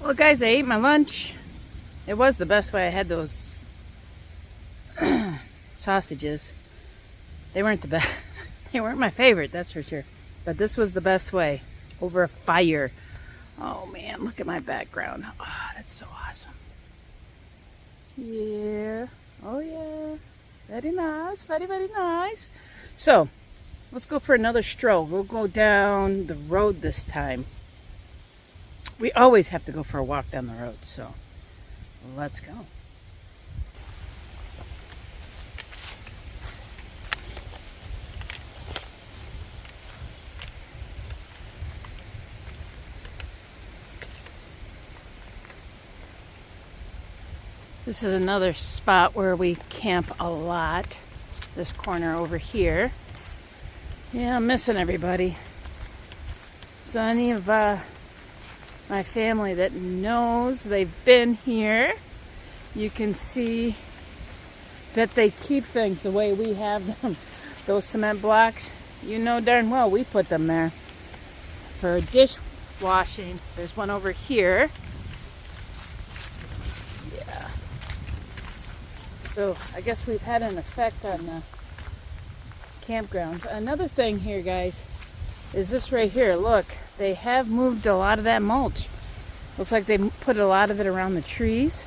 Well, guys, I ate my lunch. It was the best way. I had those sausages. They weren't the best. They weren't my favorite, that's for sure. But this was the best way. Over a fire. Oh man, look at my background. Oh, that's so awesome. Yeah. Oh yeah. Very nice. Very, very nice. So, let's go for another stroll. We'll go down the road this time. We always have to go for a walk down the road, so let's go. This is another spot where we camp a lot. This corner over here. Yeah, I'm missing everybody. So any of my family that knows they've been here, you can see that they keep things the way we have them. Those cement blocks, you know darn well we put them there. For dishwashing, there's one over here. Yeah. So I guess we've had an effect on the campgrounds. Another thing here, guys, is this right here. Look, they have moved a lot of that mulch. Looks like they put a lot of it around the trees.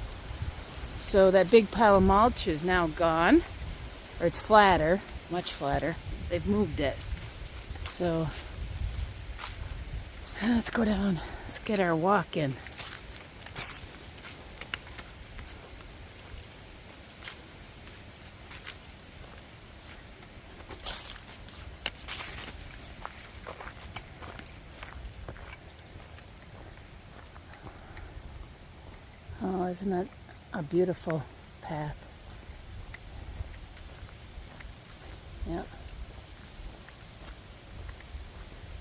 So that big pile of mulch is now gone. Or it's flatter, much flatter. They've moved it. So let's go down. Let's get our walk in. Oh, isn't that a beautiful path? Yep.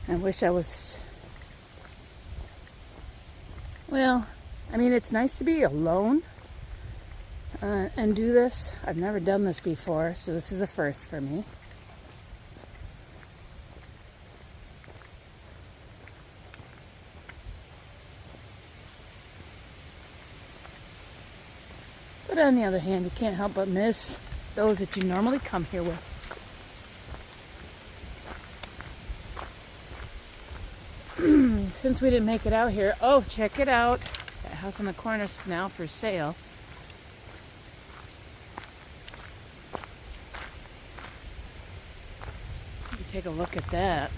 I wish I was... Well, I mean, it's nice to be alone and do this. I've never done this before, so this is a first for me. But on the other hand, you can't help but miss those that you normally come here with. Since we didn't make it out here, oh, check it out. That house on the corner is now for sale. You can take a look at that.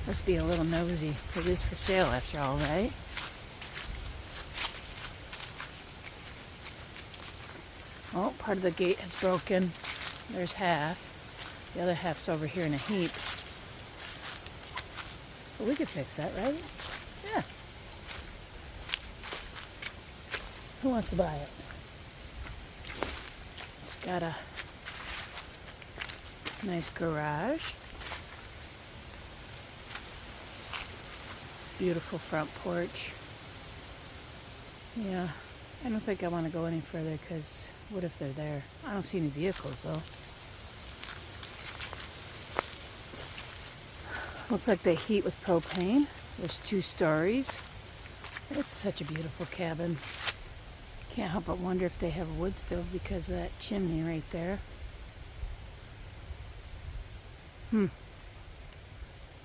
Must be a little nosy. It is for sale after all, right? Oh, part of the gate is broken. There's half. The other half's over here in a heap. But we could fix that, right? Yeah. Who wants to buy it? It's got a nice garage. Beautiful front porch. Yeah, I don't think I want to go any further because what if they're there? I don't see any vehicles though. Looks like they heat with propane. There's 2 stories. It's such a beautiful cabin. Can't help but wonder if they have a wood stove because of that chimney right there.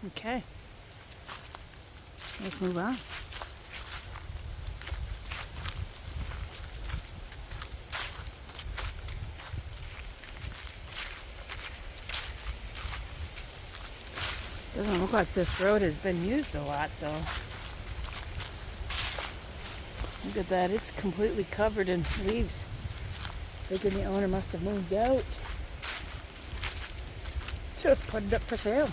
Okay. Let's move on. Doesn't look like this road has been used a lot though. Look at that, it's completely covered in leaves. Thinking the owner must have moved out. So let's put it up for sale.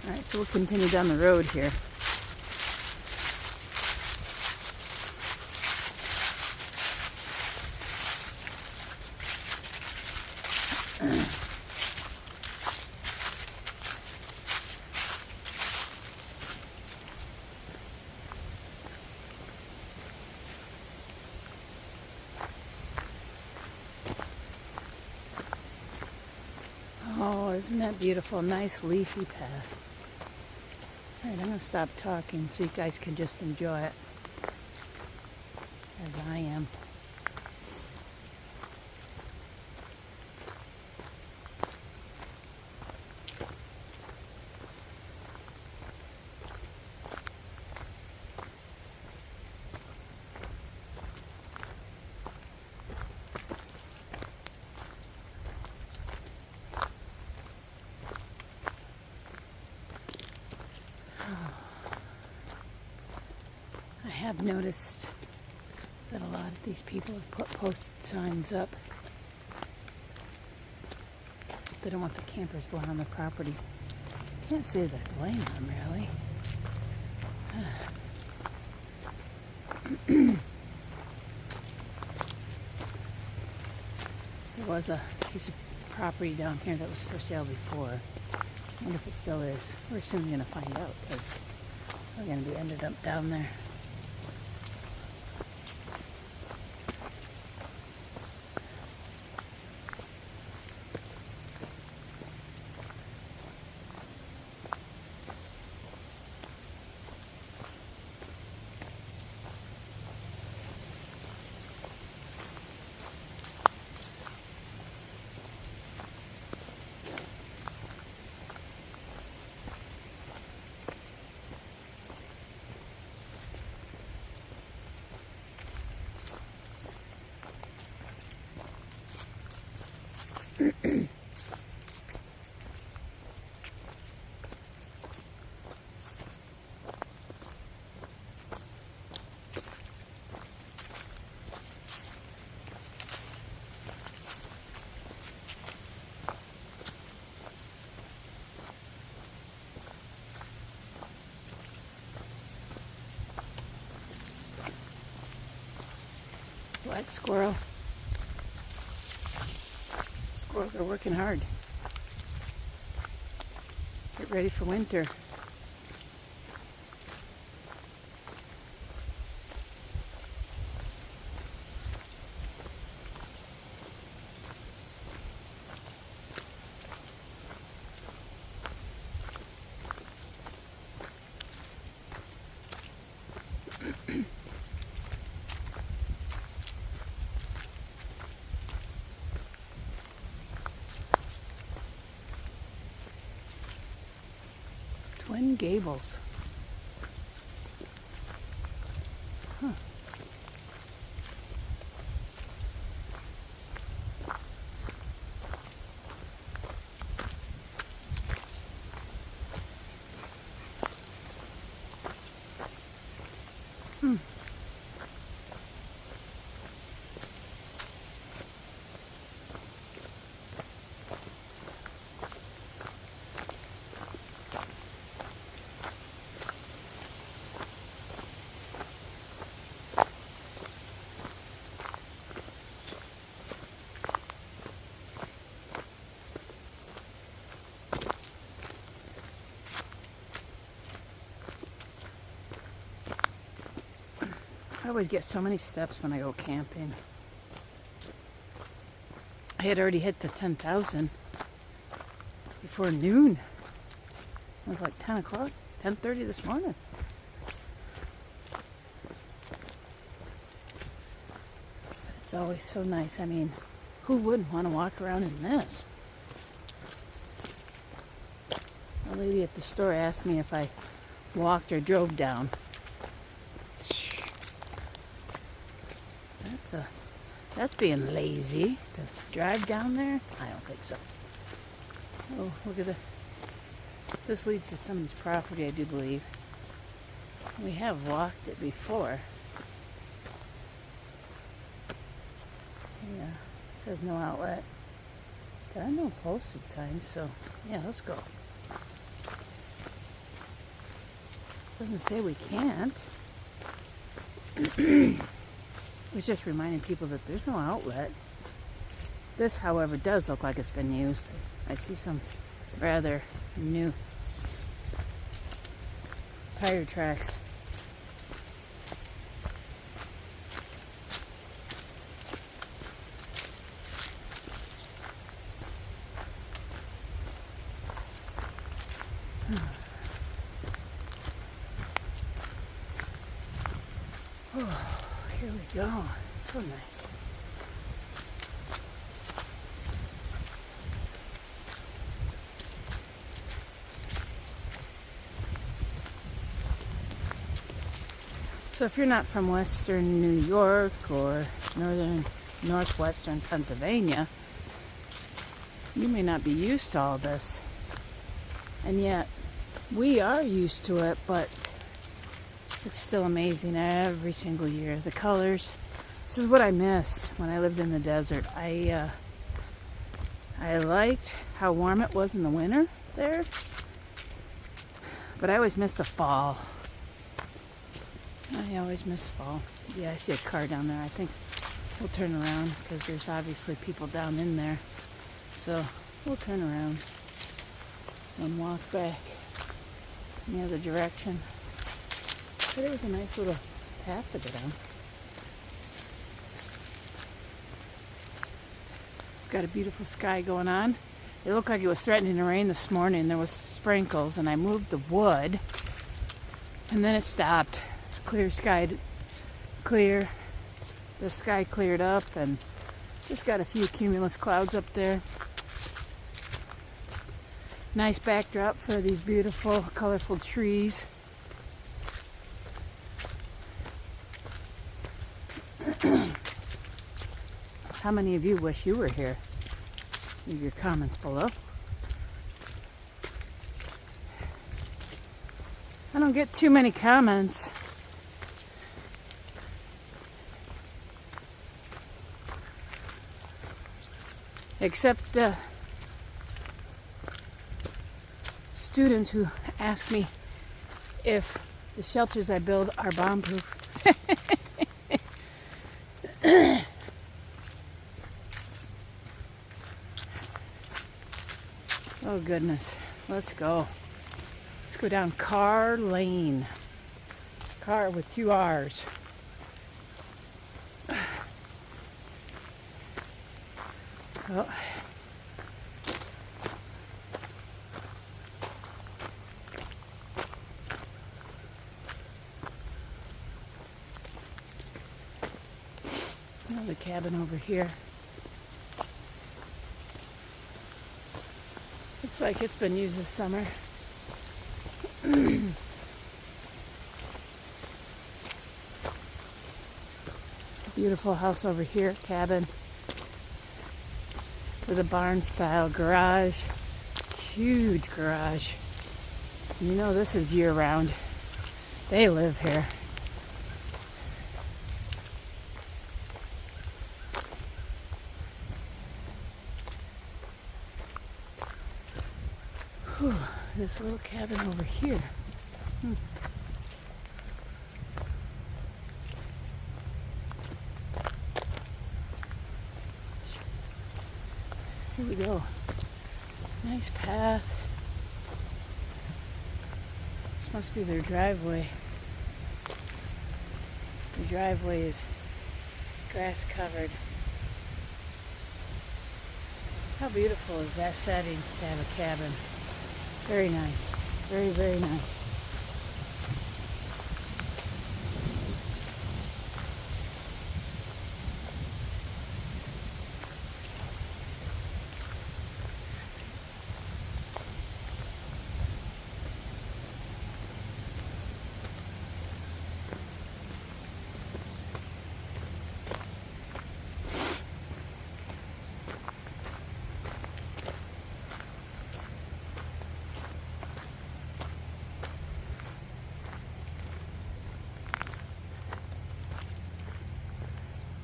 Alright, so we'll continue down the road here. Isn't that beautiful? Nice leafy path. Alright, I'm going to stop talking so you guys can just enjoy it as I am. I have noticed that a lot of these people have put posted signs up. They don't want the campers going on their property. Can't say that I blame them, really. There was a piece of property down here that was for sale before. I wonder if it still is. We're soon going to find out because we're going to be ended up down there. Black squirrel. Squirrels are working hard. Get ready for winter. Twin Gables. Huh. I always get so many steps when I go camping. I had already hit the 10,000 before noon. It was like 10 o'clock, 10:30 this morning. It's always so nice. I mean, who wouldn't want to walk around in this? A lady at the store asked me if I walked or drove down. That's being lazy to drive down there. I don't think so. Oh, look at this leads to somebody's property, I do believe. We have walked it before. Yeah, it says no outlet. There are no posted signs, so yeah, let's go. Doesn't say we can't. It was just reminding people that there's no outlet. This, however, does look like it's been used. I see some rather new tire tracks. Oh, here we go. It's so nice. So if you're not from western New York or northwestern Pennsylvania, you may not be used to all this. And yet, we are used to it, but it's still amazing every single year. The colors. This is what I missed when I lived in the desert. I liked how warm it was in the winter there, but I always miss the fall. I always miss fall. Yeah, I see a car down there. I think we'll turn around because there's obviously people down in there. So we'll turn around and walk back in the other direction. But it was a nice little path to go down. Got a beautiful sky going on. It looked like it was threatening to rain this morning. There was sprinkles, and I moved the wood, and then it stopped. Clear sky, clear. The sky cleared up, and just got a few cumulus clouds up there. Nice backdrop for these beautiful, colorful trees. How many of you wish you were here? Leave your comments below. I don't get too many comments. Except students who ask me if the shelters I build are bomb-proof. Oh goodness, let's go. Let's go down Car Lane. Car with 2 R's. Oh. Another cabin over here. Looks like it's been used this summer. Beautiful house over here, cabin with a barn style garage. Huge garage. You know this is year round. They live here. Whew, this little cabin over here. Here we go. Nice path. This must be their driveway. The driveway is grass covered. How beautiful is that setting to have a cabin? Very nice. Very, very nice.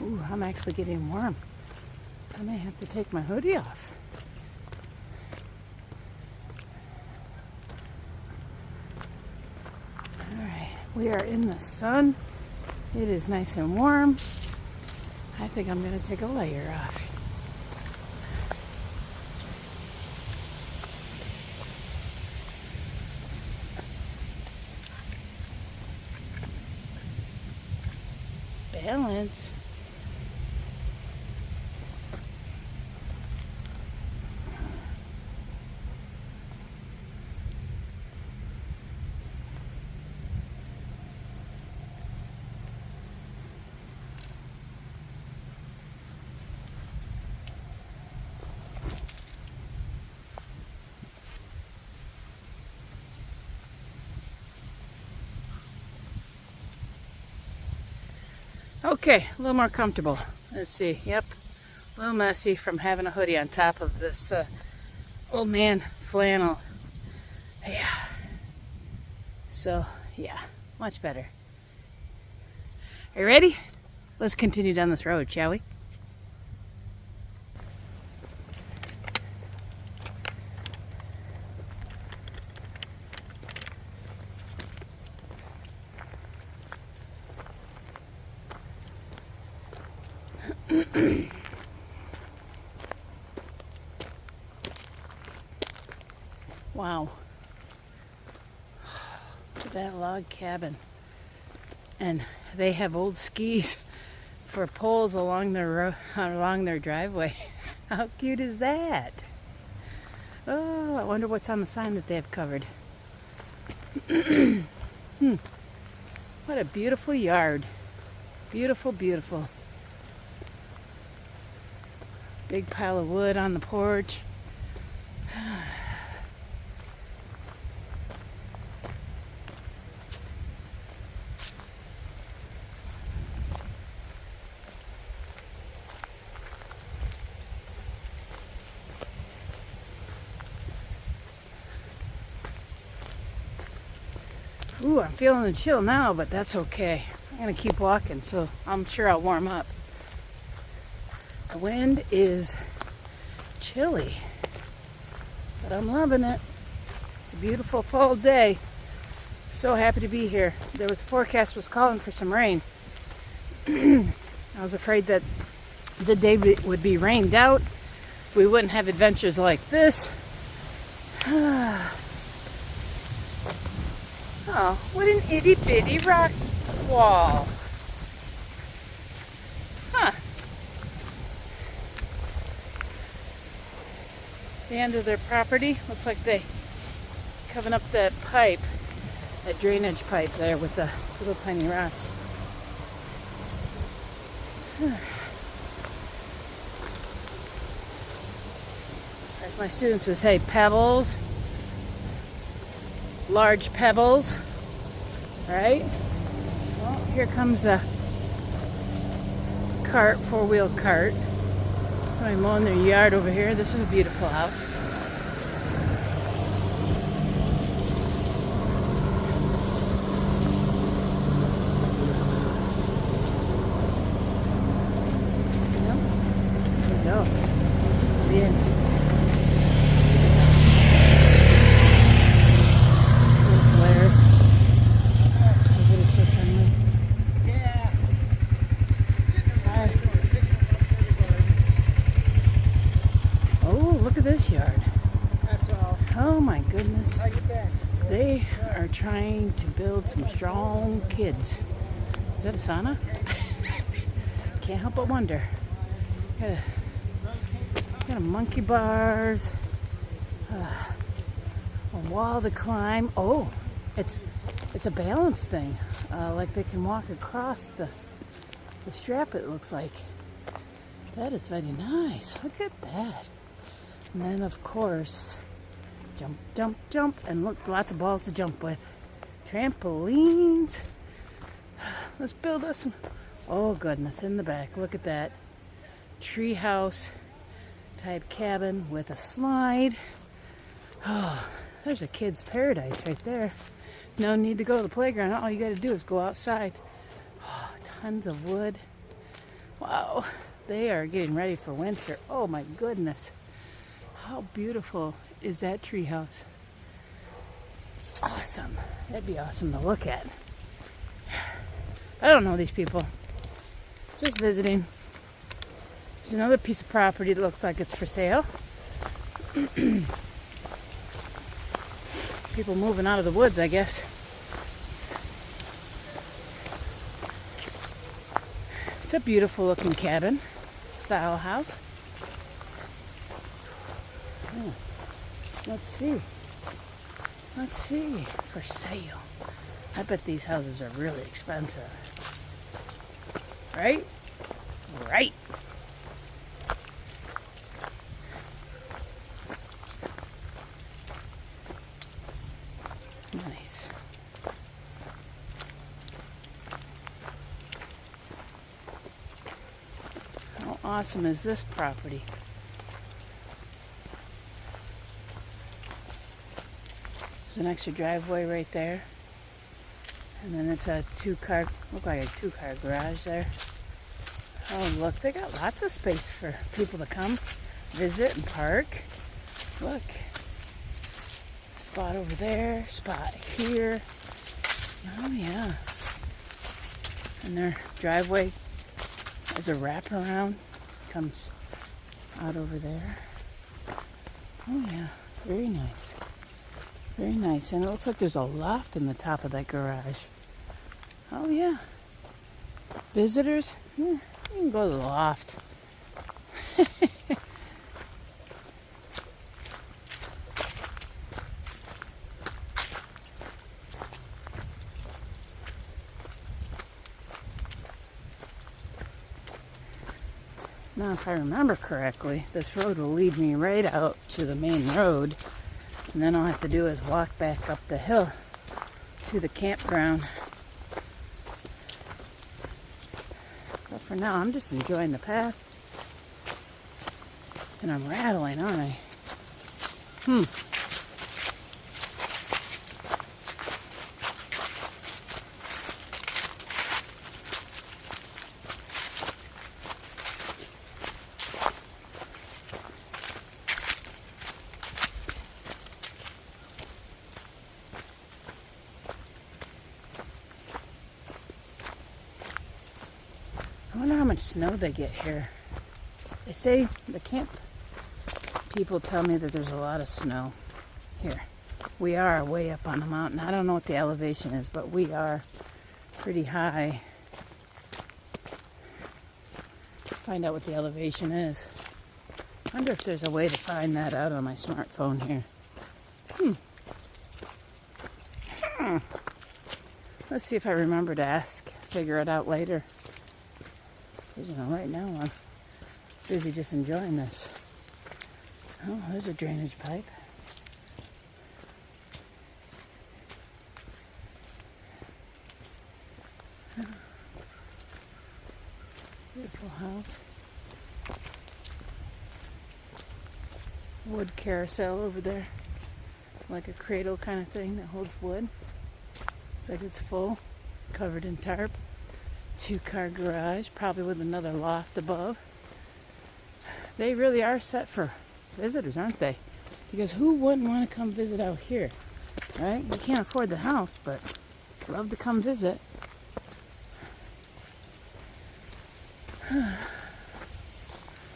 Ooh, I'm actually getting warm. I may have to take my hoodie off. Alright, we are in the sun. It is nice and warm. I think I'm going to take a layer off. Balance. Okay, a little more comfortable. Let's see. Yep, a little messy from having a hoodie on top of this old man flannel. Yeah. So, yeah, much better. Are you ready? Let's continue down this road, shall we? Wow. Look at that log cabin. And they have old skis for poles along their driveway. How cute is that? Oh, I wonder what's on the sign that they have covered. What a beautiful yard. Beautiful, beautiful. Big pile of wood on the porch. Ooh, I'm feeling the chill now, but that's okay. I'm gonna keep walking, so I'm sure I'll warm up. The wind is chilly, but I'm loving it. It's a beautiful fall day. So happy to be here. There was a forecast was calling for some rain. I was afraid that the day would be rained out. We wouldn't have adventures like this. Oh, what an itty bitty rock wall. Huh. The end of their property. Looks like they covered up that pipe, that drainage pipe there with the little tiny rocks. As my students would say, pebbles. Large pebbles, right? Well, here comes a cart, four-wheel cart. Somebody mowing their yard over here. This is a beautiful house. Yep. There we go. Yeah. This yard. That's all. Oh my goodness. How you been? They are trying to build some strong kids. Is that a sauna? Can't help but wonder. Got a monkey bars. A wall to climb. Oh, it's a balance thing. Like they can walk across the strap, it looks like. That is very nice. Look at that. And then, of course, jump, jump, jump. And look, lots of balls to jump with. Trampolines. Let's build us some. Oh, goodness, in the back. Look at that. Treehouse type cabin with a slide. Oh, there's a kid's paradise right there. No need to go to the playground. All you got to do is go outside. Oh, tons of wood. Wow. They are getting ready for winter. Oh, my goodness. How beautiful is that treehouse? Awesome. That'd be awesome to look at. I don't know these people. Just visiting. There's another piece of property that looks like it's for sale. People moving out of the woods, I guess. It's a beautiful looking cabin style house. Oh, let's see. For sale. I bet these houses are really expensive. Right? Right. Nice. awesome is this property? There's an extra driveway right there. And then it's a look like a two-car garage there. Oh, look, they got lots of space for people to come visit and park. Look. Spot over there, spot here. Oh, yeah. And their driveway has a wraparound. Comes out over there. Oh, yeah. Very nice. Very nice. And it looks like there's a loft in the top of that garage. Oh, yeah. Visitors? You can go to the loft. Now, if I remember correctly, this road will lead me right out to the main road. And then all I have to do is walk back up the hill to the campground. But for now, I'm just enjoying the path. And I'm rattling, aren't I? I wonder how much snow they get here. They say the camp people tell me that there's a lot of snow here. We are way up on the mountain. I don't know what the elevation is, but we are pretty high. Find out what the elevation is. I wonder if there's a way to find that out on my smartphone here. Let's see if I remember to ask. Figure it out later. You know, right now I'm busy just enjoying this. Oh, there's a drainage pipe. Beautiful house. Wood carousel over there. Like a cradle kind of thing that holds wood. Looks like it's full, covered in tarp. Two-car garage, probably with another loft above. They really are set for visitors, aren't they? Because who wouldn't want to come visit out here, right? You can't afford the house, but love to come visit.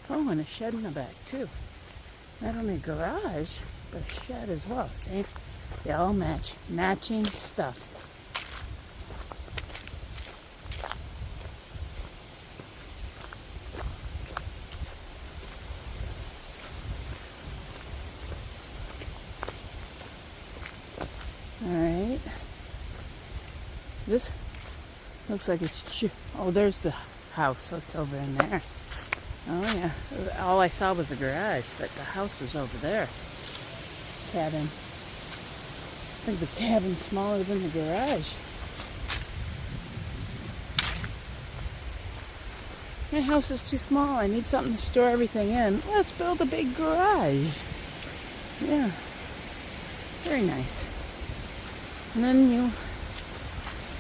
Oh, and a shed in the back, too. Not only a garage, but a shed as well. See? They all match. Matching stuff. Alright. This looks like it's... Oh, there's the house. So it's over in there. Oh, yeah. All I saw was the garage, but the house is over there. Cabin. I think the cabin's smaller than the garage. My house is too small. I need something to store everything in. Let's build a big garage. Yeah. Very nice. And then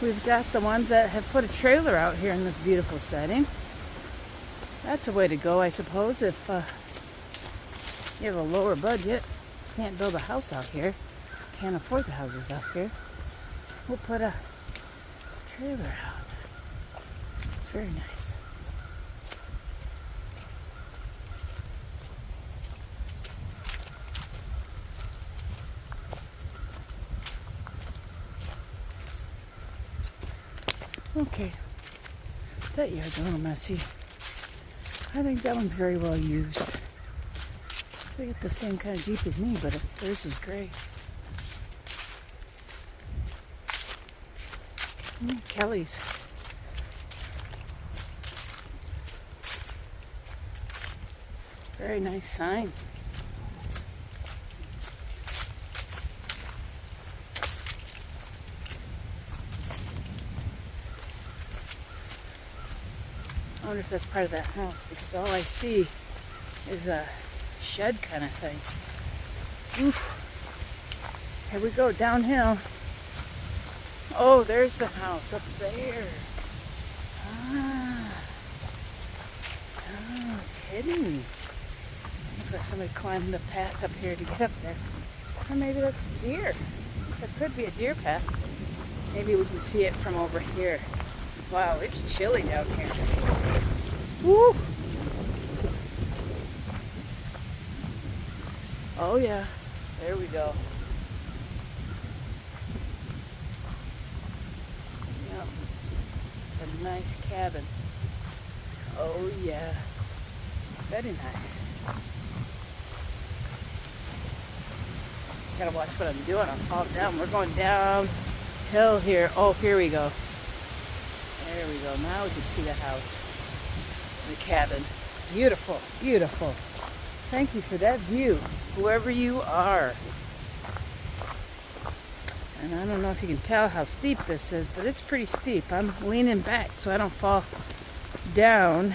we've got the ones that have put a trailer out here in this beautiful setting. That's a way to go, I suppose, if you have a lower budget, can't build a house out here, can't afford the houses out here. We'll put a trailer out. It's very nice. Okay, that yard's a little messy. I think that one's very well used. They got the same kind of Jeep as me, but theirs is gray. Kelly's. Very nice sign. I wonder if that's part of that house, because all I see is a shed kind of thing. Oof. Here we go, downhill. Oh, there's the house up there. Ah. Oh, it's hidden. Looks like somebody climbed the path up here to get up there. Or maybe that's deer. That could be a deer path. Maybe we can see it from over here. Wow, it's chilly down here. Woo! Oh yeah, there we go. Yep, it's a nice cabin. Oh yeah, very nice. Gotta watch what I'm doing. I'll fall down. We're going downhill here. Oh, here we go. There we go. Now we can see the house, the cabin. Beautiful, beautiful. Thank you for that view, whoever you are. And I don't know if you can tell how steep this is, but it's pretty steep. I'm leaning back so I don't fall down.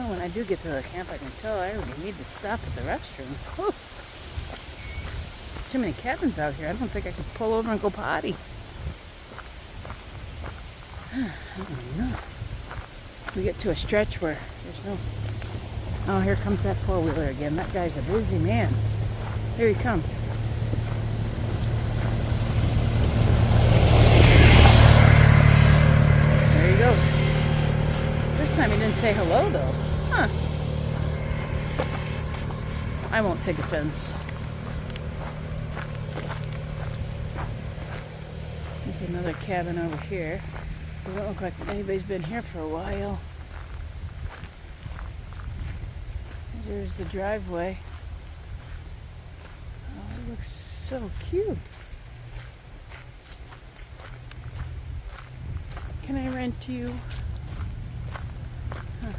When I do get to the camp, I can tell I already need to stop at the restroom. Whew. Too many cabins out here. I don't think I could pull over and go potty. I don't know. We get to a stretch where there's no... Oh, here comes that four-wheeler again. That guy's a busy man. Here he comes. There he goes. This time he didn't say hello, though. Huh. I won't take offense. There's another cabin over here. Doesn't look like anybody's been here for a while. There's the driveway. Oh, it looks so cute. Can I rent you? Huh.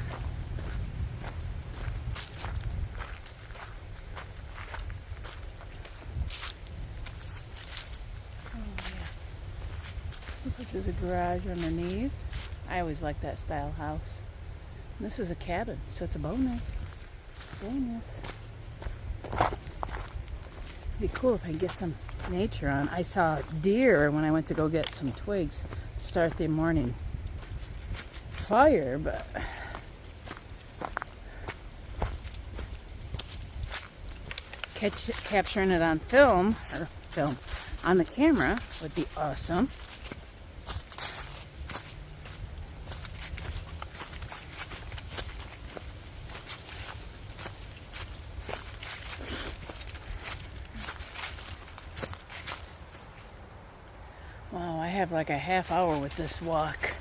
Looks like there's a garage underneath. I always like that style house. And this is a cabin, so it's a bonus. Bonus. It'd be cool if I could get some nature on. I saw deer when I went to go get some twigs to start the morning fire, but capturing it on film on the camera would be awesome. Wow, I have like a half hour with this walk.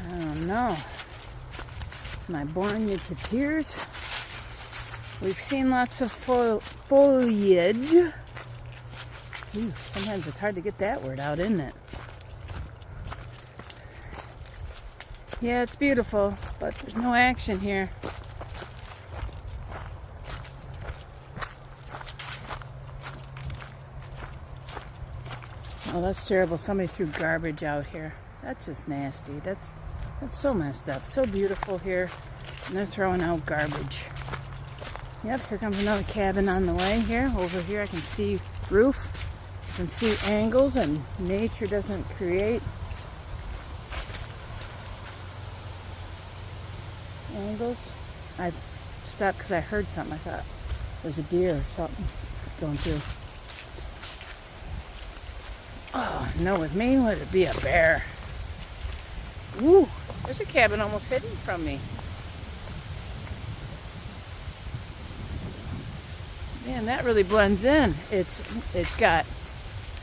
I don't know. Am I boring you to tears? We've seen lots of foliage. Ooh, sometimes it's hard to get that word out, isn't it? Yeah, it's beautiful, but there's no action here. Oh, that's terrible. Somebody threw garbage out here. That's just nasty. That's so messed up. So beautiful here, and they're throwing out garbage. Yep, here comes another cabin on the way here. Over here I can see roof. I can see angles, and nature doesn't create angles. I stopped because I heard something. I thought it was a deer or something going through. Oh, no, with me, would it be a bear? Ooh, there's a cabin almost hidden from me. Man, that really blends in. It's got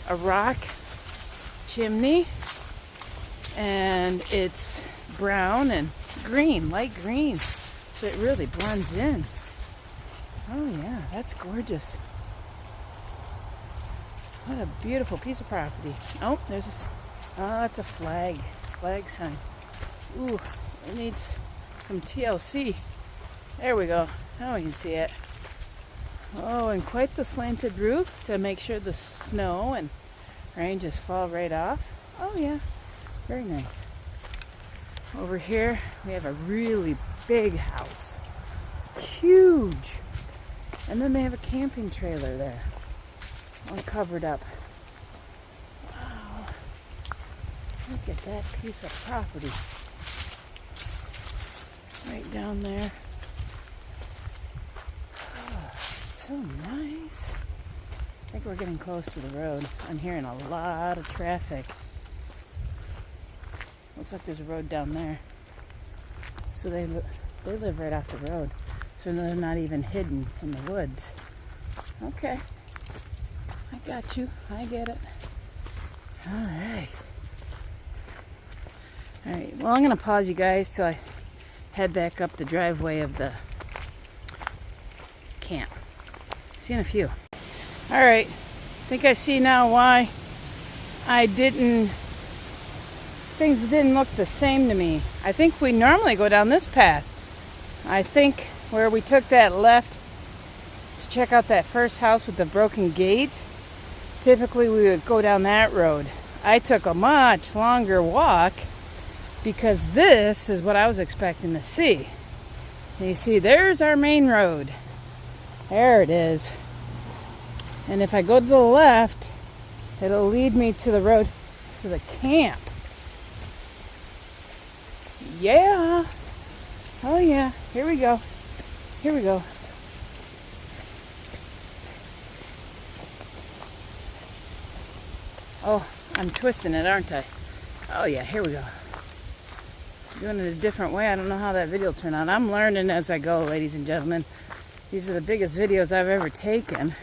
a rock chimney, and it's brown and green, light green. So it really blends in. Oh yeah, that's gorgeous. What a beautiful piece of property. Oh, there's a... Oh, that's a flag sign. Ooh, it needs some TLC. There we go. Now we can see it. Oh, and quite the slanted roof to make sure the snow and rain just fall right off. Oh yeah, very nice. Over here we have a really big house. Huge. And then they have a camping trailer there. All covered up. Wow. Look at that piece of property. Right down there. Oh, so nice. I think we're getting close to the road. I'm hearing a lot of traffic. Looks like there's a road down there. So they live right off the road. So they're not even hidden in the woods. Okay. I got you. I get it. All right. All right. Well, I'm going to pause you guys till I head back up the driveway of the camp. See you in a few. All right. I think I see now why things didn't look the same to me. I think we normally go down this path. I think where we took that left to check out that first house with the broken gate, typically we would go down that road. I took a much longer walk because this is what I was expecting to see. And you see, there's our main road. There it is. And if I go to the left, it'll lead me to the road to the camp. Yeah. Oh yeah. Here we go. Here we go. Oh, I'm twisting it, aren't I? Oh yeah, here we go. Doing it a different way. I don't know how that video will turn out. I'm learning as I go, ladies and gentlemen. These are the biggest videos I've ever taken.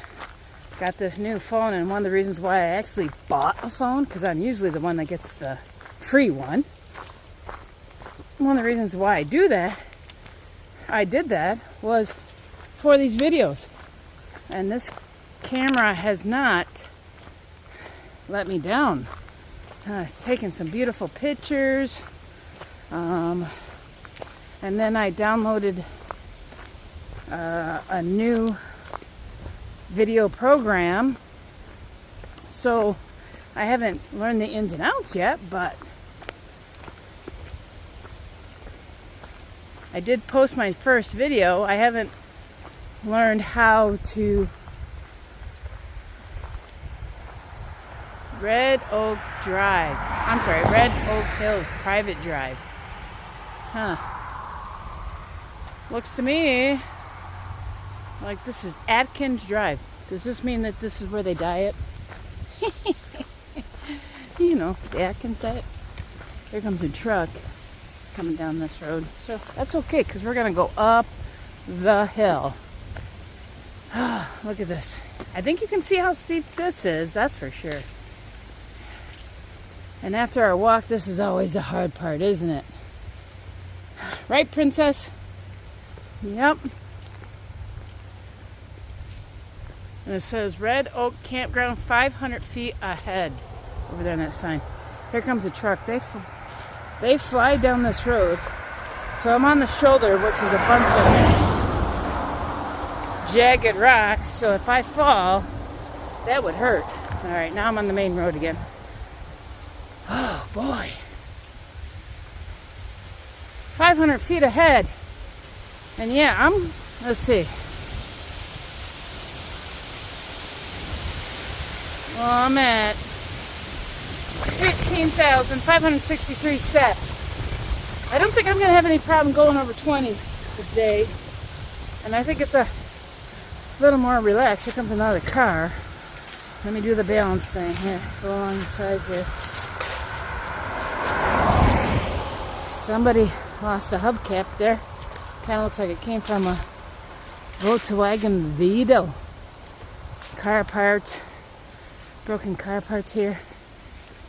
Got this new phone, and one of the reasons why I actually bought a phone, because I'm usually the one that gets the free one. One of the reasons why I did that was for these videos. And this camera has not let me down. It's taken some beautiful pictures. And then I downloaded a new video program. So I haven't learned the ins and outs yet, but I did post my first video. I haven't learned how to Red Oak Hills private drive. Huh. Looks to me like this is Atkins Drive. Does this mean that this is where they diet? You know, the Atkins diet. There comes a truck coming down this road. So that's okay, because we're going to go up the hill. Look at this. I think you can see how steep this is, that's for sure. And after our walk, this is always the hard part, isn't it? Right, Princess? Yep. And it says Red Oak Campground 500 feet ahead. Over there on that sign. Here comes a truck. They fly down this road. So I'm on the shoulder, which is a bunch of jagged rocks. So if I fall, that would hurt. All right, now I'm on the main road again. Oh boy. 500 feet ahead. And yeah, let's see. Well, I'm at 15,563 steps. I don't think I'm going to have any problem going over 20 today. And I think it's a little more relaxed. Here comes another car. Let me do the balance thing here. Go along the side here. Somebody lost a hubcap there. Kind of looks like it came from a Volkswagen Vito. Car parts. Broken car parts here.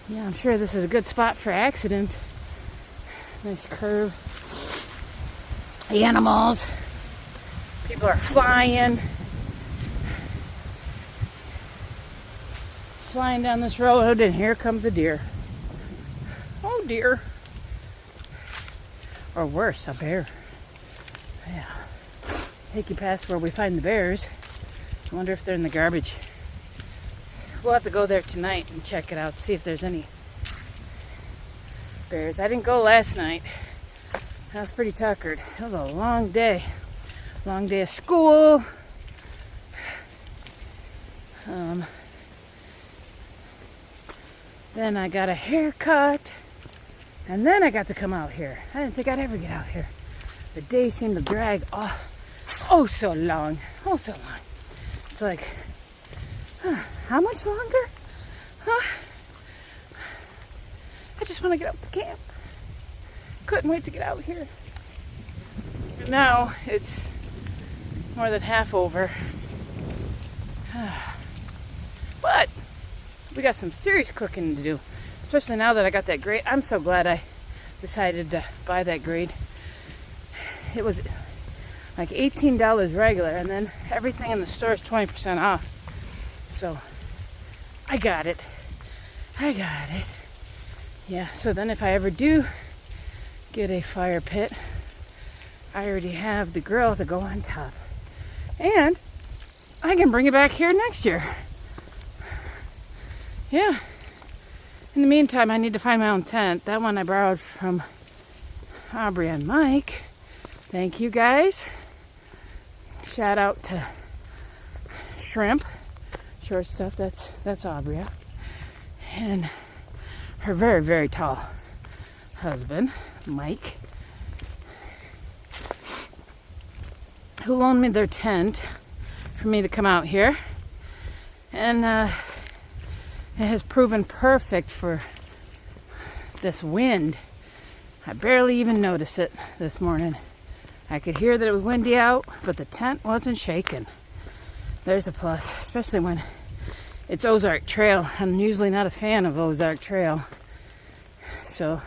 Yeah, I'm sure this is a good spot for accident. Nice curve. Animals. People are flying. Flying down this road, and here comes a deer. Oh dear. Or worse, a bear. Yeah. Take you past where we find the bears. I wonder if they're in the garbage. We'll have to go there tonight and check it out, see if there's any bears. I didn't go last night. I was pretty tuckered. It was a long day. Long day of school. Then I got a haircut. And then I got to come out here. I didn't think I'd ever get out here. The day seemed to drag oh so long. Oh, so long. It's like, how much longer? I just want to get out to camp. Couldn't wait to get out here. Now it's more than half over. But we got some serious cooking to do. Especially now that I got that grade. I'm so glad I decided to buy that grade. It was like $18 regular, and then everything in the store is 20% off. So I got it. Yeah, so then if I ever do get a fire pit, I already have the grill to go on top. And I can bring it back here next year. Yeah. In the meantime, I need to find my own tent. That one I borrowed from Aubrey and Mike. Thank you guys. Shout out to Shrimp. Short stuff, that's Aubrey. And her very, very tall husband, Mike, who loaned me their tent for me to come out here. And it has proven perfect for this wind. I barely even noticed it this morning. I could hear that it was windy out, but the tent wasn't shaking. There's a plus, especially when it's Ozark Trail. I'm usually not a fan of Ozark Trail. So,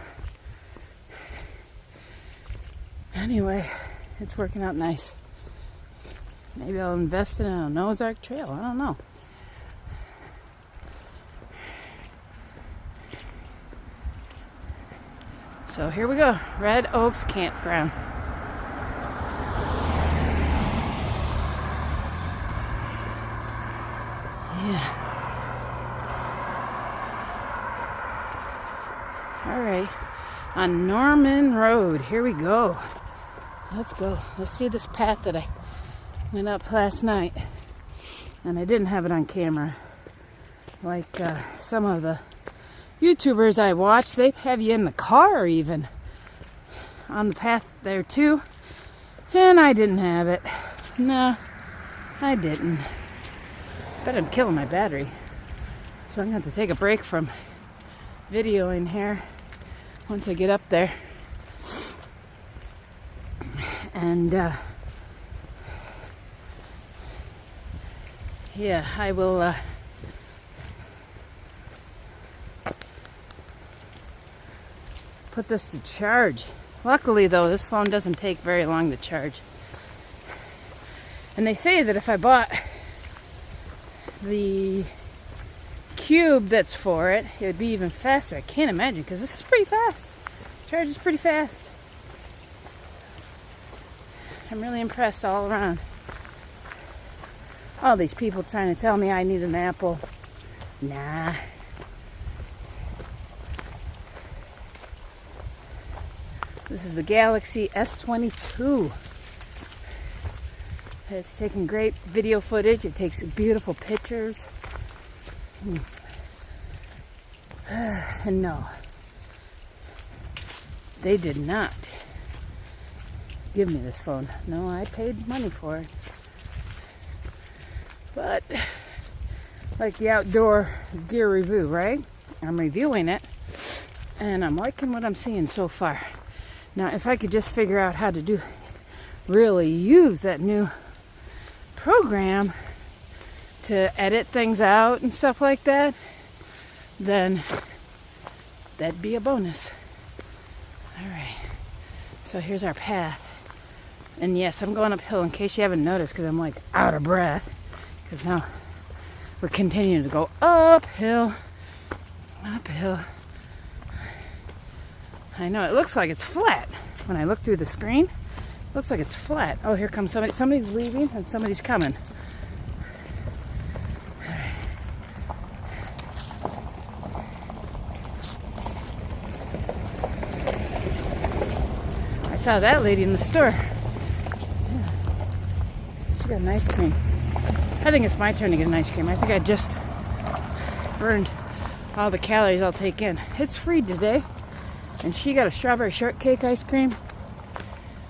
anyway, it's working out nice. Maybe I'll invest in an Ozark Trail. I don't know. So here we go. Red Oaks Campground. Yeah. All right. On Norman Road. Here we go. Let's go. Let's see this path that I went up last night. And I didn't have it on camera. Like some of the YouTubers I watch, they have you in the car even on the path there too. And I didn't have it. No, I didn't. Bet I'm killing my battery. So I'm going to have to take a break from videoing here once I get up there. And yeah, I will put this to charge. Luckily though, this phone doesn't take very long to charge. And they say that if I bought the cube that's for it, it would be even faster. I can't imagine, because this is pretty fast. Charges pretty fast. I'm really impressed all around. All these people trying to tell me I need an Apple. Nah. This is the Galaxy S22. It's taking great video footage. It takes beautiful pictures. And no, they did not give me this phone. No, I paid money for it. But like the outdoor gear review, right? I'm reviewing it and I'm liking what I'm seeing so far. Now, if I could just figure out how to really use that new program to edit things out and stuff like that, then that'd be a bonus. All right. So here's our path. And yes, I'm going uphill in case you haven't noticed, because I'm like out of breath. Because now we're continuing to go uphill. Uphill. I know it looks like it's flat when I look through the screen, Looks like it's flat. Oh, here comes somebody. Somebody's leaving and somebody's coming. I saw that lady in the store. Yeah. She got an ice cream. I think it's my turn to get an ice cream. I think I just burned all the calories I'll take in. It's free today. And she got a strawberry shortcake ice cream.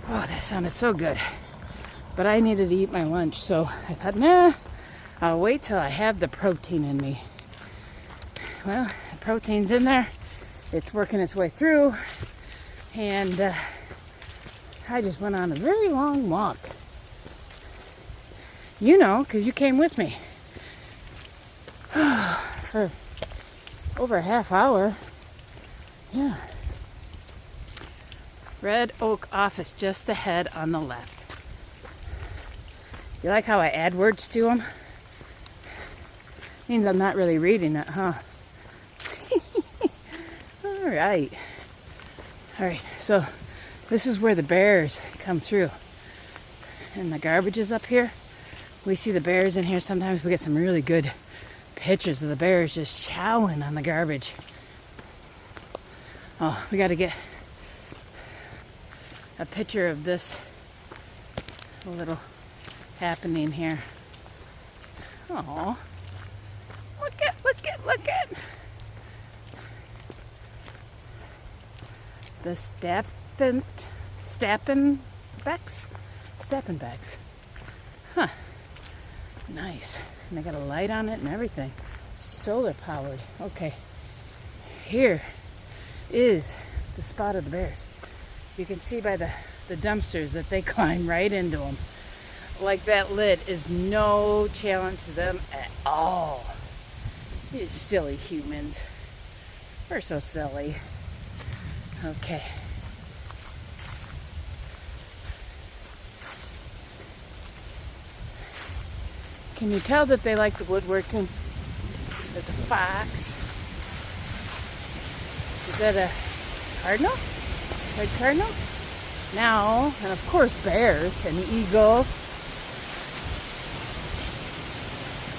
Oh, that sounded so good. But I needed to eat my lunch, so I thought, nah, I'll wait till I have the protein in me. Well, the protein's in there. It's working its way through. And I just went on a very long walk. You know, because you came with me. For over a half hour. Yeah. Red Oak office just ahead on the left. You like how I add words to them? Means I'm not really reading it, huh? All right. All right, so this is where the bears come through. And the garbage is up here. We see the bears in here. Sometimes we get some really good pictures of the bears just chowing on the garbage. Oh, we got to get a picture of this little happening here. Oh, look at the Stappenbecks. Huh. Nice. And they got a light on it and everything. Solar powered. Okay. Here is the spot of the bears. You can see by the dumpsters that they climb right into them. Like that lid is no challenge to them at all. You silly humans. We're so silly. Okay. Can you tell that they like the woodworking? There's a fox. Is that a cardinal? Red cardinal? Now, and of course bears, an eagle,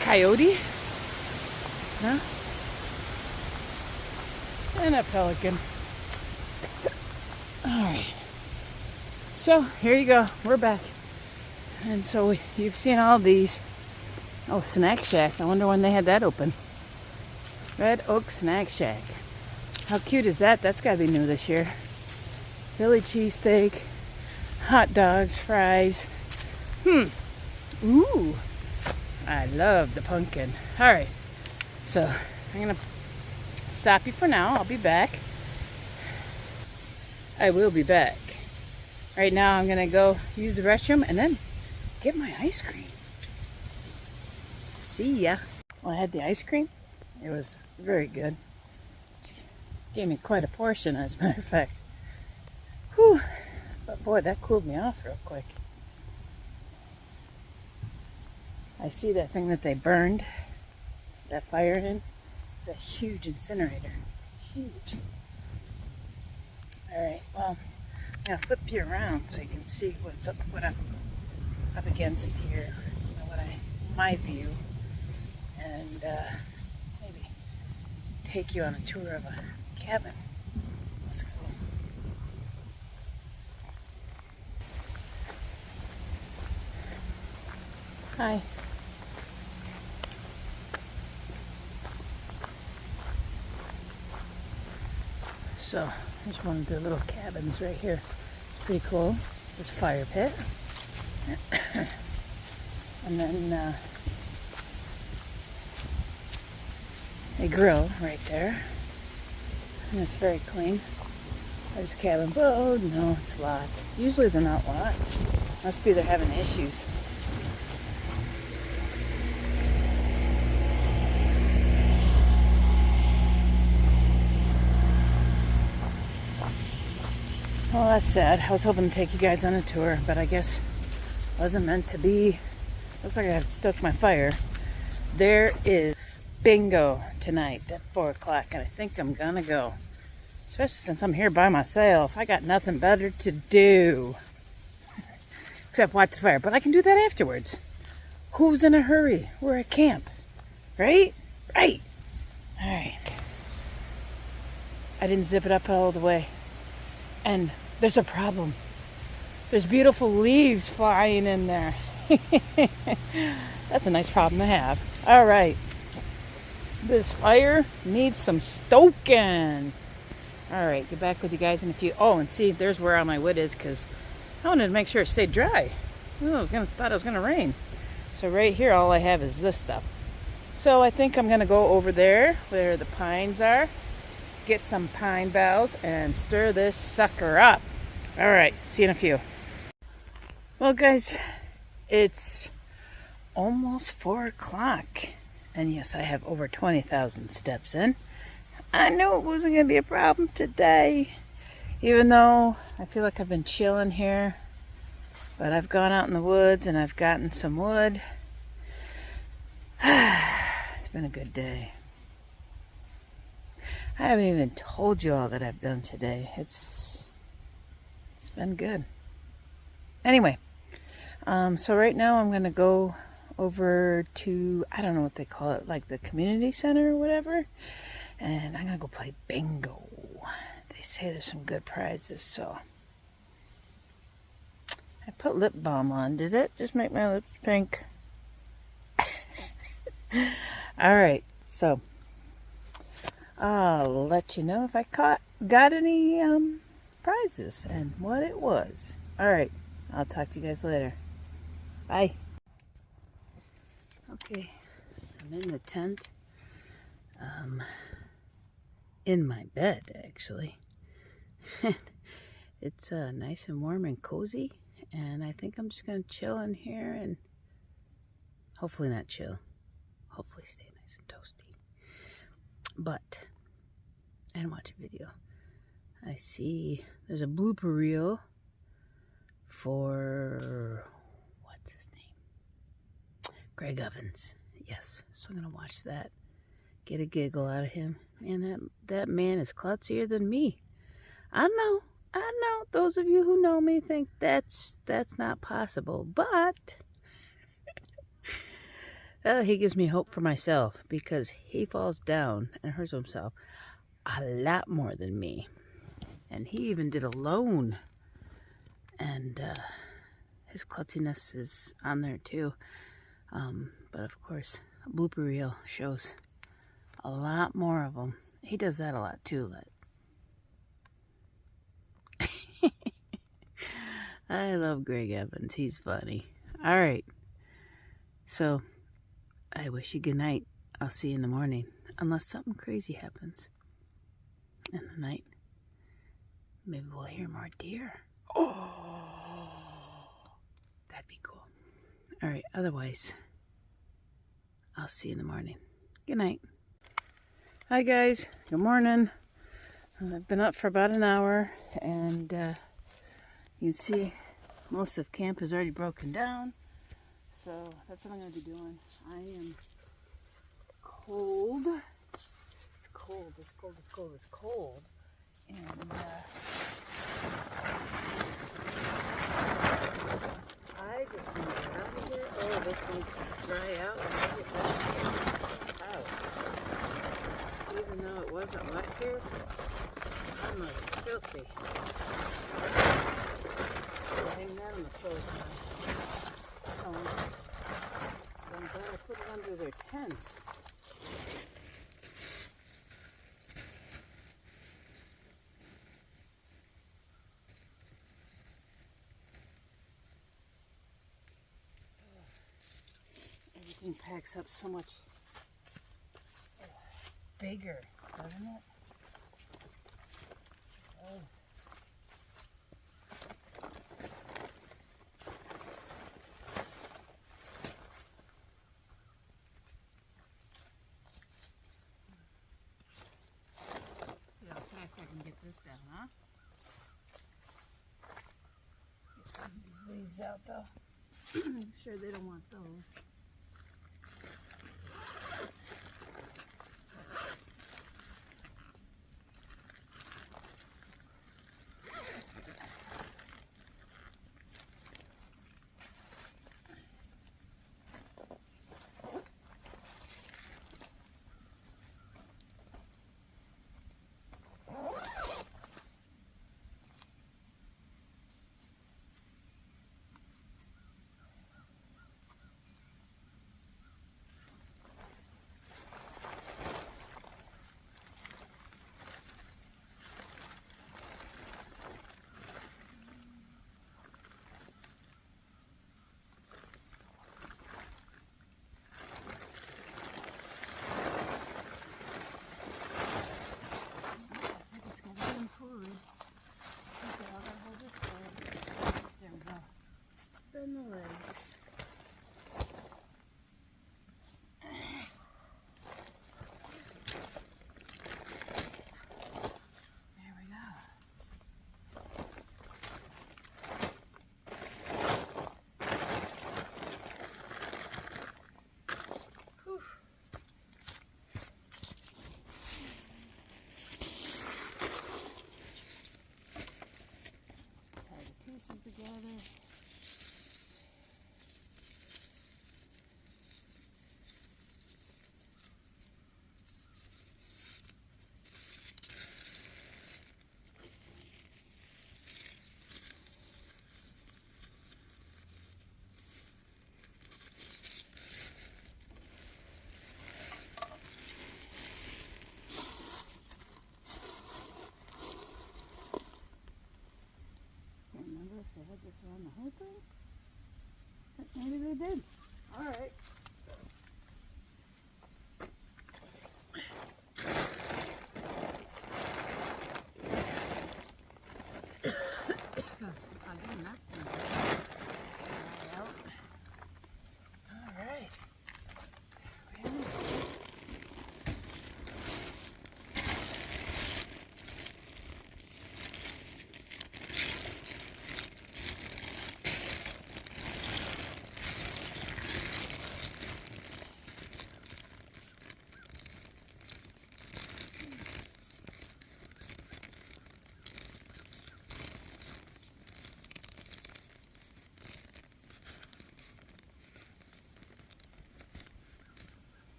coyote, huh? And a pelican. Alright. So, here you go. We're back. And so you've seen all these. Oh, Snack Shack. I wonder when they had that open. Red Oak Snack Shack. How cute is that? That's got to be new this year. Philly cheesesteak, hot dogs, fries. Ooh. I love the pumpkin. All right. So I'm going to stop you for now. I'll be back. I will be back. Right now I'm going to go use the restroom and then get my ice cream. See ya. Well, I had the ice cream. It was very good. She gave me quite a portion, as a matter of fact. Whew. But boy, that cooled me off real quick. I see that thing that they burned, that fire in. It's a huge incinerator. Huge. Alright, well, I'm going to flip you around so you can see what I'm up against here. My view. And maybe take you on a tour of a cabin. Let's go. Hi. So, I just one of the little cabins right here. It's pretty cool. There's a fire pit. And then a grill right there. And it's very clean. There's a cabin. Oh, no, it's locked. Usually they're not locked. Must be they're having issues. Well, that's sad. I was hoping to take you guys on a tour, but I guess it wasn't meant to be. Looks like I stoked my fire. There is bingo tonight at 4 o'clock, and I think I'm gonna go. Especially since I'm here by myself. I got nothing better to do. except watch the fire. But I can do that afterwards. Who's in a hurry? We're at camp, right? Right. All right. I didn't zip it up all the way. And there's a problem. There's beautiful leaves flying in there. That's a nice problem to have. All right. This fire needs some stoking. All right, get back with you guys in a few. Oh, and see, there's where all my wood is because I wanted to make sure it stayed dry. Thought it was gonna rain. So right here, all I have is this stuff. So I think I'm gonna go over there where the pines are, get some pine boughs, and stir this sucker up. All right, see you in a few. Well, guys, it's almost 4 o'clock. And yes, I have over 20,000 steps in. I knew it wasn't going to be a problem today. Even though I feel like I've been chilling here. But I've gone out in the woods and I've gotten some wood. It's been a good day. I haven't even told you all that I've done today. It's been good. Anyway, so right now I'm going to go over to, I don't know what they call it, like the community center or whatever. And I'm going to go play bingo. They say there's some good prizes, so. I put lip balm on. Did that just make my lips pink? Alright, so. I'll let you know if I got any prizes and what it was. Alright, I'll talk to you guys later. Bye. Okay, I'm in the tent, in my bed actually. It's nice and warm and cozy, and I think I'm just gonna chill in here and hopefully not chill, hopefully stay nice and toasty. But, and watch a video. I see there's a blooper reel for, what's his name? Greg Ovens. Yes, so I'm gonna watch that. Get a giggle out of him. Man, that man is klutzier than me. I know. Those of you who know me think that's not possible, but he gives me hope for myself because he falls down and hurts himself a lot more than me. And he even did alone. And his klutziness is on there too. But of course, a blooper reel shows a lot more of them. He does that a lot too. I love Greg Evans. He's funny. All right. So, I wish you good night. I'll see you in the morning. Unless something crazy happens in the night. Maybe we'll hear more deer. Oh, that'd be cool. All right. Otherwise, I'll see you in the morning. Good night. Hi, guys. Good morning. I've been up for about an hour, and you can see most of camp is already broken down. So that's what I'm going to be doing. I am cold. It's cold. It's cold. It's cold. It's cold. And I just want to get out of here. Oh, this needs to dry out. And get that out. Even though it wasn't wet here, I'm filthy. I'll hang that on the clothes now. I'm glad I put it under their tent. Everything packs up so much bigger, doesn't it? Oh. See how fast I can get this down, huh? Get some of these leaves out though. I'm sure they don't want those. had this around the whole thing? Maybe they did. All right. Again, that's been out. All right.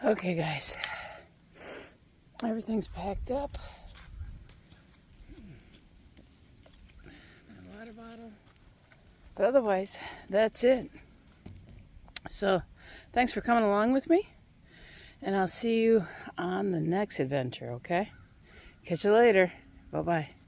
Okay, guys. Everything's packed up. My water bottle. But otherwise, that's it. So, thanks for coming along with me. And I'll see you on the next adventure, okay? Catch you later. Bye-bye.